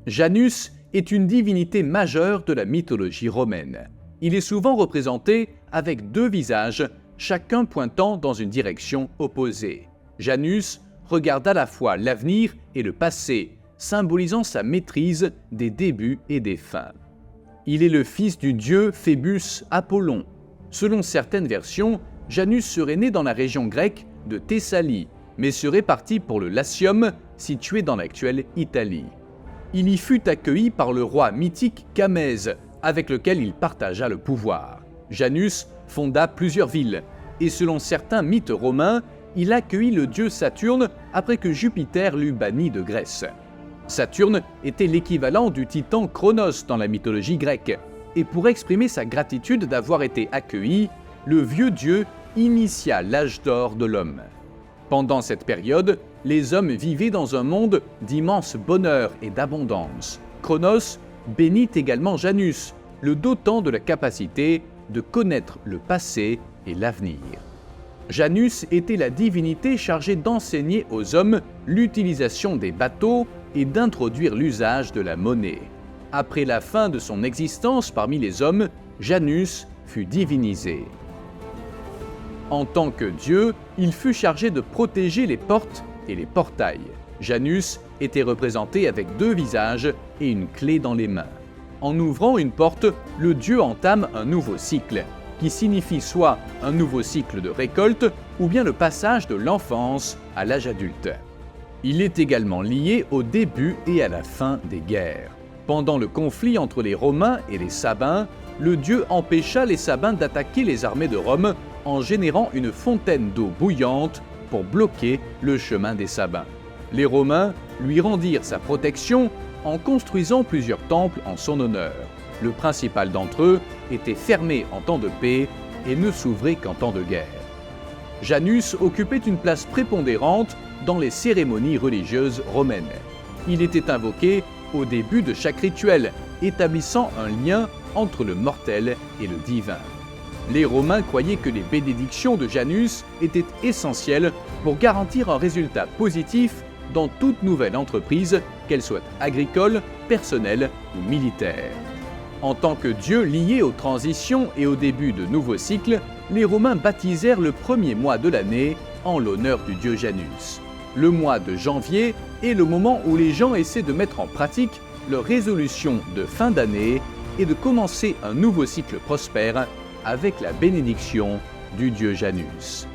Janus est une divinité majeure de la mythologie romaine. Il est souvent représenté avec deux visages, chacun pointant dans une direction opposée. Janus regarde à la fois l'avenir et le passé, symbolisant sa maîtrise des débuts et des fins. Il est le fils du dieu Phébus Apollon. Selon certaines versions, Janus serait né dans la région grecque de Thessalie, mais serait parti pour le Latium, situé dans l'actuelle Italie. Il y fut accueilli par le roi mythique Camèse, avec lequel il partagea le pouvoir. Janus fonda plusieurs villes, et selon certains mythes romains, il accueillit le dieu Saturne après que Jupiter l'eut banni de Grèce. Saturne était l'équivalent du titan Cronos dans la mythologie grecque, et pour exprimer sa gratitude d'avoir été accueilli, le vieux dieu initia l'âge d'or de l'homme. Pendant cette période, les hommes vivaient dans un monde d'immense bonheur et d'abondance. Cronos bénit également Janus, le dotant de la capacité de connaître le passé et l'avenir. Janus était la divinité chargée d'enseigner aux hommes l'utilisation des bateaux et d'introduire l'usage de la monnaie. Après la fin de son existence parmi les hommes, Janus fut divinisé. En tant que dieu, il fut chargé de protéger les portes et les portails. Janus était représenté avec deux visages et une clé dans les mains. En ouvrant une porte, le dieu entame un nouveau cycle, qui signifie soit un nouveau cycle de récolte ou bien le passage de l'enfance à l'âge adulte. Il est également lié au début et à la fin des guerres. Pendant le conflit entre les Romains et les Sabins, le dieu empêcha les Sabins d'attaquer les armées de Rome en générant une fontaine d'eau bouillante pour bloquer le chemin des Sabins. Les Romains lui rendirent sa protection en construisant plusieurs temples en son honneur. Le principal d'entre eux était fermé en temps de paix et ne s'ouvrait qu'en temps de guerre. Janus occupait une place prépondérante dans les cérémonies religieuses romaines. Il était invoqué au début de chaque rituel, établissant un lien entre le mortel et le divin. Les Romains croyaient que les bénédictions de Janus étaient essentielles pour garantir un résultat positif dans toute nouvelle entreprise, qu'elle soit agricole, personnelle ou militaire. En tant que dieu lié aux transitions et au début de nouveaux cycles, les Romains baptisèrent le premier mois de l'année en l'honneur du dieu Janus. Le mois de janvier est le moment où les gens essaient de mettre en pratique leur résolution de fin d'année et de commencer un nouveau cycle prospère avec la bénédiction du dieu Janus.